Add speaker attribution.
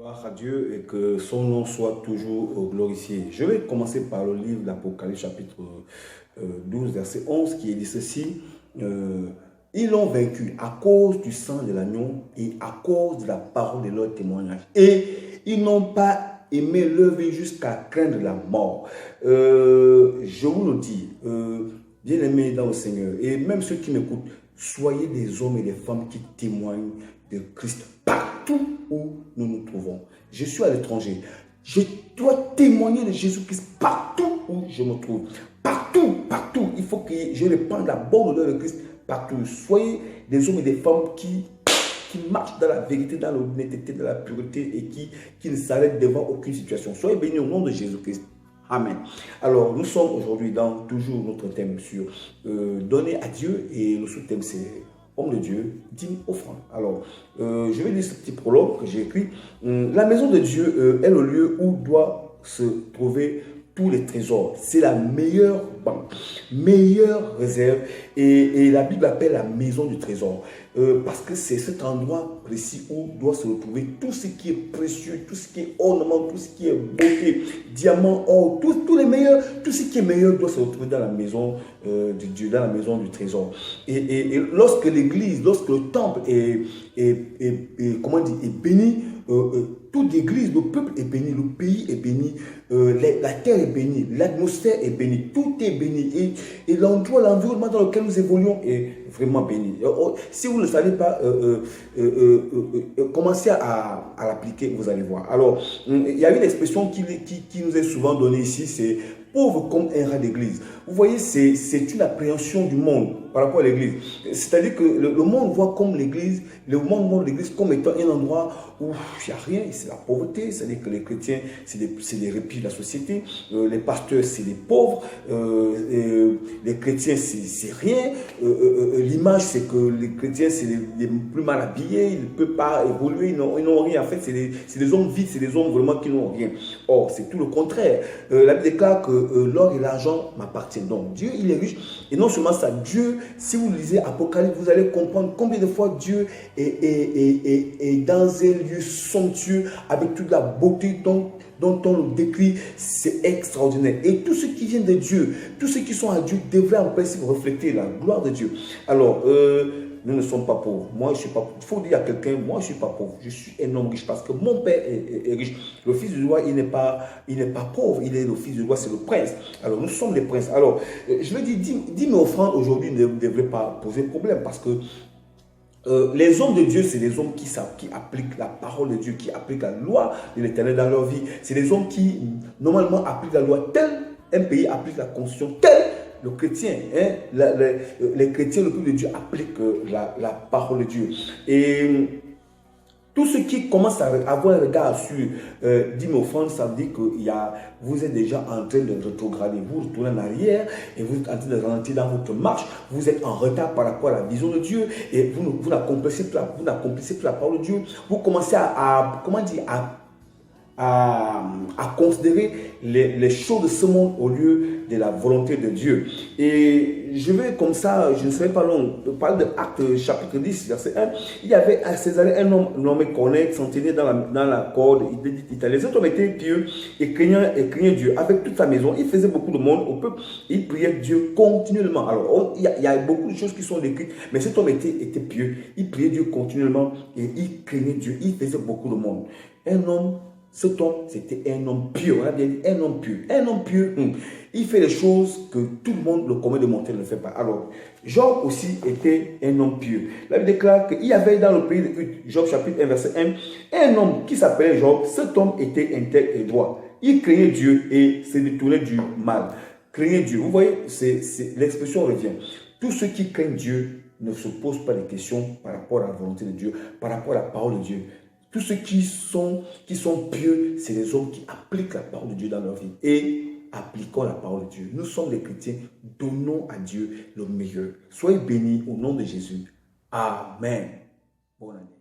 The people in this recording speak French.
Speaker 1: Gloire à Dieu et que son nom soit toujours glorifié. Je vais commencer par le livre d'Apocalypse chapitre 12 verset 11 qui dit ceci. Ils l'ont vaincu à cause du sang de l'agneau et à cause de la parole de leur témoignage. Et ils n'ont pas aimé leur vie jusqu'à craindre la mort. Je vous le dis, bien-aimés dans le Seigneur, et même ceux qui m'écoutent, soyez des hommes et des femmes qui témoignent de Christ partout où nous nous trouvons. Je suis à l'étranger. Je dois témoigner de Jésus-Christ partout où je me trouve. Partout, partout. Il faut que je répande la bonne odeur de Christ partout. Soyez des hommes et des femmes qui marchent dans la vérité, dans l'honnêteté, dans la pureté et qui ne s'arrêtent devant aucune situation. Soyez bénis au nom de Jésus-Christ. Amen. Alors, nous sommes aujourd'hui dans toujours notre thème sur donner à Dieu et le sous-thème c'est homme de Dieu, dîme, offrande. Alors, je vais lire ce petit prologue que j'ai écrit. La maison de Dieu est le lieu où doit se trouver tous les trésors. C'est la meilleure banque, meilleure réserve. Et la Bible appelle la maison du trésor. Parce que c'est cet endroit précis où doit se retrouver tout ce qui est précieux, tout ce qui est ornement, tout ce qui est beauté, diamant, or, tout ce qui est meilleur doit se retrouver dans la maison de Dieu, dans la maison du trésor. Et lorsque l'église, lorsque le temple est béni, toute l'église, le peuple est béni, le pays est béni, la terre est bénie, l'atmosphère est bénie, tout est béni. Et l'endroit, l'environnement dans lequel nous évoluons est vraiment béni. Si vous ne le savez pas, commencez à l'appliquer, vous allez voir. Alors, il y a une expression qui nous est souvent donnée ici, c'est pauvre comme un rat d'église. Vous voyez, c'est une appréhension du monde par rapport à l'église. C'est-à-dire que le monde voit comme l'église, le monde voit l'église comme étant un endroit où il n'y a rien, c'est la pauvreté. C'est-à-dire que les chrétiens, c'est les répits de la société. Les pasteurs, c'est les pauvres. Les chrétiens, c'est rien. L'image, c'est que les chrétiens, c'est les plus mal habillés. Ils ne peuvent pas évoluer, ils n'ont rien. En fait, c'est des hommes vides, c'est des hommes vraiment qui n'ont rien. Or, c'est tout le contraire. La Bible déclare que l'or et l'argent m'appartiennent. Donc, Dieu, il est riche. Et non seulement ça, Dieu, si vous lisez Apocalypse, vous allez comprendre combien de fois Dieu est dans un lieu somptueux avec toute la beauté dont on le décrit, c'est extraordinaire. Et tout ce qui vient de Dieu, tous ceux qui sont à Dieu devraient en principe refléter la gloire de Dieu. Alors, nous ne sommes pas pauvres. Moi, je ne suis pas pauvre. Il faut dire à quelqu'un, moi, je ne suis pas pauvre. Je suis un homme riche parce que mon père est riche. Le fils du roi, il n'est pas pauvre. Il est le fils du roi, c'est le prince. Alors, nous sommes les princes. Alors, je me dis, dîmes et offrandes aujourd'hui ne devraient pas poser problème parce que les hommes de Dieu, c'est des hommes qui appliquent la parole de Dieu, qui appliquent la loi de l'Éternel dans leur vie. C'est des hommes qui, normalement, appliquent la loi telle un pays applique la constitution telle le chrétien, les chrétiens, le peuple de Dieu appliquent la parole de Dieu. Et tout ce qui commence à avoir un regard sur dîmes et offrandes, ça veut dire que vous êtes déjà en train de rétrograder, vous retournez en arrière et vous êtes en train de ralentir dans votre marche, vous êtes en retard par rapport à la vision de Dieu et vous n'accomplissez plus la parole de Dieu. Vous commencez à considérer les choses de ce monde au lieu de la volonté de Dieu. Et je vais comme ça, je ne serai pas long, parler de Actes chapitre 10, verset 1. Il y avait à Césarée un homme nommé Corneille, centenier dans la corde italienne. Cet homme était pieux et craignait Dieu avec toute sa maison. Il faisait beaucoup de monde au peuple. Il priait Dieu continuellement. Alors, il y a beaucoup de choses qui sont décrites, mais cet homme était pieux. Il priait Dieu continuellement et il craignait Dieu. Il faisait beaucoup de monde. Cet homme, c'était un homme pieux. On a bien dit un homme pieux. Un homme pieux, il fait les choses que tout le monde, le commun des mortels, ne fait pas. Alors, Job aussi était un homme pieux. La Bible déclare qu'il y avait dans le pays de Job chapitre 1, verset 1, un homme qui s'appelait Job. Cet homme était intègre et droit. Il craignait Dieu et se détournait du mal. Craignait Dieu. Vous voyez, l'expression revient. Tous ceux qui craignent Dieu ne se posent pas de questions par rapport à la volonté de Dieu, par rapport à la parole de Dieu. Tous ceux qui sont pieux, c'est les hommes qui appliquent la parole de Dieu dans leur vie. Et appliquons la parole de Dieu. Nous sommes les chrétiens, donnons à Dieu le meilleur. Soyez bénis au nom de Jésus. Amen. Bonne année.